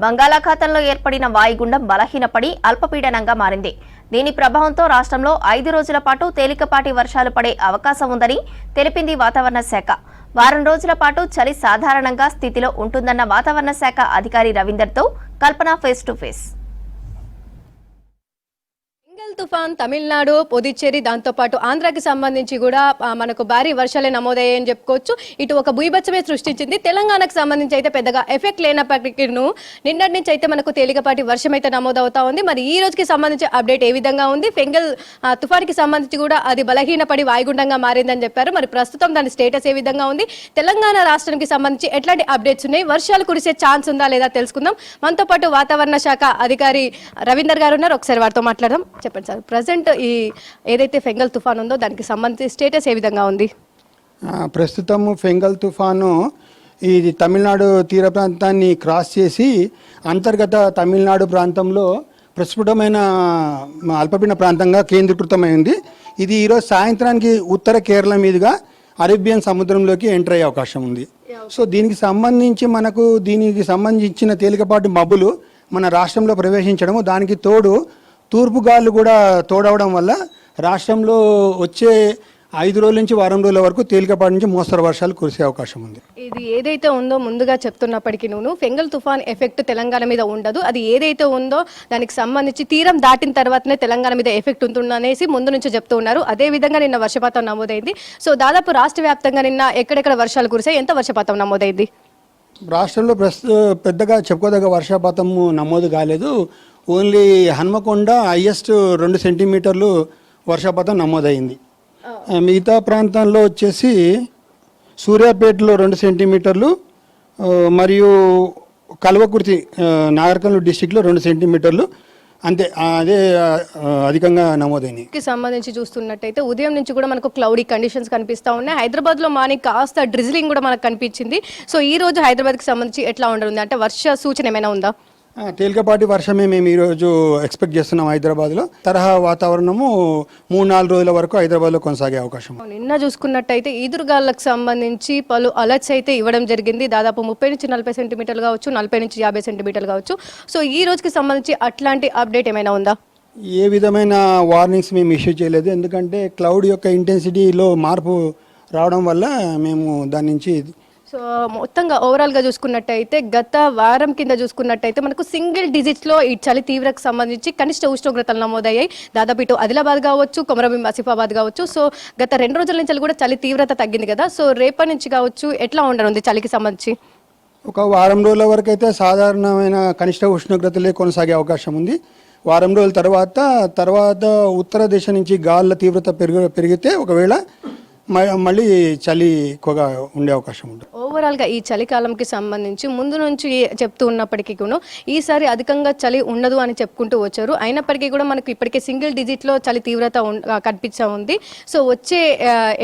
బంగాళాఖాతంలో ఏర్పడిన వాయుగుండం బలహీనపడి అల్పపీడనంగా మారింది. దీని ప్రభావంతో రాష్ట్రంలో 5 రోజుల పాటు తేలికపాటి వర్షాలు పడే అవకాశం ఉందని తెలిపింది వాతావరణ శాఖ. వారం రోజుల పాటు చలి సాధారణంగా స్థితిలో ఉంటుందన్న వాతావరణ శాఖ అధికారి రవీందర్తో కల్పన ఫేస్ టు ఫేస్. ఫెంగల్ తుఫాన్ తమిళనాడు, పుదుచ్చేరి, దాంతోపాటు ఆంధ్రాకి సంబంధించి కూడా మనకు భారీ వర్షాలే నమోదయ్యాయని చెప్పుకోవచ్చు. ఇటు ఒక భూభత్సమే సృష్టించింది. తెలంగాణకు సంబంధించి అయితే పెద్దగా ఎఫెక్ట్ లేనప్పటికీ నిన్నటి నుంచి అయితే మనకు తేలికపాటి వర్షం అయితే నమోదవుతా ఉంది. మరి ఈ రోజుకి సంబంధించి అప్డేట్ ఏ విధంగా ఉంది? ఫెంగల్ తుఫాన్కి సంబంధించి కూడా అది బలహీనపడి వాయుగుండంగా మారిందని చెప్పారు. మరి ప్రస్తుతం దాని స్టేటస్ ఏ విధంగా ఉంది? తెలంగాణ రాష్ట్రానికి సంబంధించి ఎట్లాంటి అప్డేట్స్ ఉన్నాయి? వర్షాలు కురిసే ఛాన్స్ ఉందా లేదా తెలుసుకుందాం. మనతో పాటు వాతావరణ శాఖ అధికారి రవీందర్ గారు ఉన్నారు. ఒకసారి వారితో మాట్లాడదాం. చెప్పండి సార్, ప్రజెంట్ ఈ ఏదైతే ఫెంగల్ తుఫాన్ ఉందో దానికి సంబంధించి స్టేటస్ ఏ విధంగా ఉంది? ప్రస్తుతం ఫెంగల్ తుఫాను ఇది తమిళనాడు తీర ప్రాంతాన్ని క్రాస్ చేసి అంతర్గత తమిళనాడు ప్రాంతంలో ప్రస్ఫుటమైన అల్పపీడన ప్రాంతంగా కేంద్రీకృతమైంది. ఇది ఈరోజు సాయంత్రానికి ఉత్తర కేరళ మీదుగా అరేబియన్ సముద్రంలోకి ఎంటర్ అయ్యే అవకాశం ఉంది. సో దీనికి సంబంధించిన తేలికపాటి మబ్బులు మన రాష్ట్రంలో ప్రవేశించడము, దానికి తోడు తూర్పు గాలులు కూడా తోడవడం వల్ల రాష్ట్రంలో వచ్చే 5 రోజుల నుంచి వారం రోజుల వరకు తేలికపాటి నుంచి మోస్తరు వర్షాలు కురిసే అవకాశం ఉంది. ఇది ఏదైతే ఉందో ముందుగా చెప్తున్నప్పటికీ ఫెంగల్ తుఫాన్ ఎఫెక్ట్ తెలంగాణ మీద ఉండదు. అది ఏదైతే ఉందో దానికి సంబంధించి తీరం దాటిన తర్వాతనే తెలంగాణ మీద ఎఫెక్ట్ ఉంటుందనేసి ముందు నుంచి చెప్తూ ఉన్నారు. అదే విధంగా నిన్న వర్షపాతం నమోదైంది. సో దాదాపు రాష్ట్ర వ్యాప్తంగా నిన్న ఎక్కడెక్కడ వర్షాలు కురిసాయి, ఎంత వర్షపాతం నమోదైంది? రాష్ట్రంలో పెద్దగా చెప్పుకోదగ్గ వర్షపాతం నమోదు కాలేదు. ఓన్లీ హన్మకొండ హైయెస్ట్ 2 సెంటీమీటర్లు వర్షపాతం నమోదైంది. మిగతా ప్రాంతాల్లో వచ్చేసి సూర్యాపేటలో 2 సెంటీమీటర్లు మరియు కల్వకుర్తి నాగర్కర్నూలు డిస్టిక్లో 2 సెంటీమీటర్లు అంతే, అదే అధికంగా నమోదైనవి. సంబంధించి చూస్తున్నట్టయితే ఉదయం నుంచి కూడా మనకు క్లౌడీ కండిషన్స్ కనిపిస్తూ ఉన్నాయి. హైదరాబాద్లో మార్నింగ్ కాస్త డ్రిజిలింగ్ కూడా మనకు కనిపించింది. సో ఈ రోజు హైదరాబాద్కి సంబంధించి ఎట్లా ఉండనుంది? అంటే వర్ష సూచన ఏమైనా ఉందా? తేలికపాటి వర్షమే మేము ఈరోజు ఎక్స్పెక్ట్ చేస్తున్నాం. హైదరాబాద్లో తరహా వాతావరణము 3-4 రోజుల వరకు హైదరాబాద్లో కొనసాగే అవకాశం. నిన్న చూసుకున్నట్టయితే ఈదురుగాలకు సంబంధించి పలు అలర్ట్స్ అయితే ఇవ్వడం జరిగింది. దాదాపు 30 నుంచి 40 సెంటీమీటర్లు కావచ్చు, 40 నుంచి 50 సెంటీమీటర్లు కావచ్చు. సో ఈ రోజుకి సంబంధించి అట్లాంటి అప్డేట్ ఏమైనా ఉందా? ఏ విధమైన వార్నింగ్స్ మేము ఇష్యూ చేయలేదు. ఎందుకంటే క్లౌడ్ యొక్క ఇంటెన్సిటీలో మార్పు రావడం వల్ల మేము దాని నుంచి. సో మొత్తంగా ఓవరాల్గా చూసుకున్నట్టయితే గత వారం కింద చూసుకున్నట్టయితే మనకు సింగిల్ డిజిట్స్లో ఈ చలి తీవ్రకు సంబంధించి కనిష్ట ఉష్ణోగ్రతలు నమోదయ్యాయి. దాదాపు ఇటు ఆదిలాబాద్ కావచ్చు, కొమరంభీం ఆసిఫాబాద్ కావచ్చు. సో గత 2 రోజుల నుంచి కూడా చలి తీవ్రత తగ్గింది కదా. సో రేపటి నుంచి కావచ్చు ఎట్లా ఉండనుంది చలికి సంబంధించి? ఒక వారం రోజుల వరకు అయితే సాధారణమైన కనిష్ట ఉష్ణోగ్రతలే కొనసాగే అవకాశం ఉంది. వారం రోజుల తర్వాత ఉత్తర దిశ నుంచి గాలుల తీవ్రత పెరిగితే ఒకవేళ మళ్ళీ చలి ఎక్కువగా ఉండే అవకాశం ఉంటుంది. ఓవరాల్గా ఈ చలికాలంకి సంబంధించి ముందు నుంచి చెప్తూ ఉన్నప్పటికీ కూడా ఈసారి అధికంగా చలి ఉండదు అని చెప్పుకుంటూ వచ్చారు. అయినప్పటికీ కూడా మనకు ఇప్పటికే సింగిల్ డిజిట్లో చలి తీవ్రత కనిపించా ఉంది. సో వచ్చే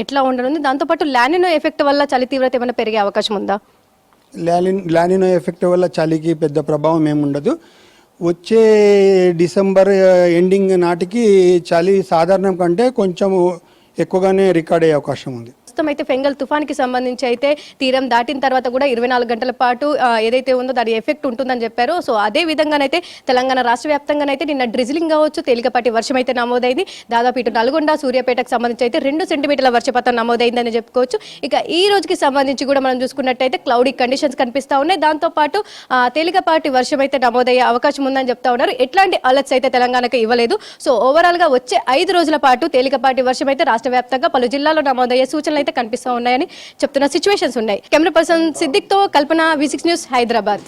ఎట్లా ఉండనుంది? దాంతోపాటు లానినో ఎఫెక్ట్ వల్ల చలి తీవ్రత ఏమైనా పెరిగే అవకాశం ఉందా? లానినో ఎఫెక్ట్ వల్ల చలికి పెద్ద ప్రభావం ఏముండదు. వచ్చే డిసెంబర్ ఎండింగ్ నాటికి చలి సాధారణం కంటే కొంచెం ఎక్కువగానే రికార్డ్ అయ్యే అవకాశం ఉంది. ప్రస్తుతం అయితే ఫెంగల్ తుఫాన్కి సంబంధించి అయితే తీరం దాటిన తర్వాత కూడా 24 గంటల పాటు ఏదైతే ఉందో దాని ఎఫెక్ట్ ఉంటుందని చెప్పారు. సో అదే విధంగానైతే తెలంగాణ రాష్ట్ర వ్యాప్తంగానైతే నిన్న డ్రిజిలింగ్ కావచ్చు, తేలికపాటి వర్షం అయితే నమోదైంది. దాదాపు ఇటు నల్గొండ, సూర్యాపేటకు సంబంధించి అయితే 2 సెంటీమీటర్ల వర్షపాతం నమోదైందని చెప్పుకోవచ్చు. ఇక ఈ రోజుకి సంబంధించి కూడా మనం చూసుకున్నట్టయితే క్లౌడీ కండిషన్స్ కనిపిస్తూ ఉన్నాయి. దాంతోపాటు తేలికపాటి వర్షం అయితే నమోదయ్యే అవకాశం ఉందని చెప్తా ఉన్నారు. ఎట్లాంటి అలర్ట్స్ అయితే తెలంగాణకు ఇవ్వలేదు. సో ఓవరాల్గా వచ్చే 5 రోజుల పాటు తేలికపాటి వర్షం అయితే రాష్ట్ర వ్యాప్తంగా పలు జిల్లాల్లో నమోదయ్యే సూచనలు అయితే కనిపిస్తూ ఉన్నాయని చెప్తున్న సిచ్యువేషన్స్ ఉన్నాయి. కెమెరా పర్సన్ సిద్దిక్తో కల్పన, V6 న్యూస్, హైదరాబాద్.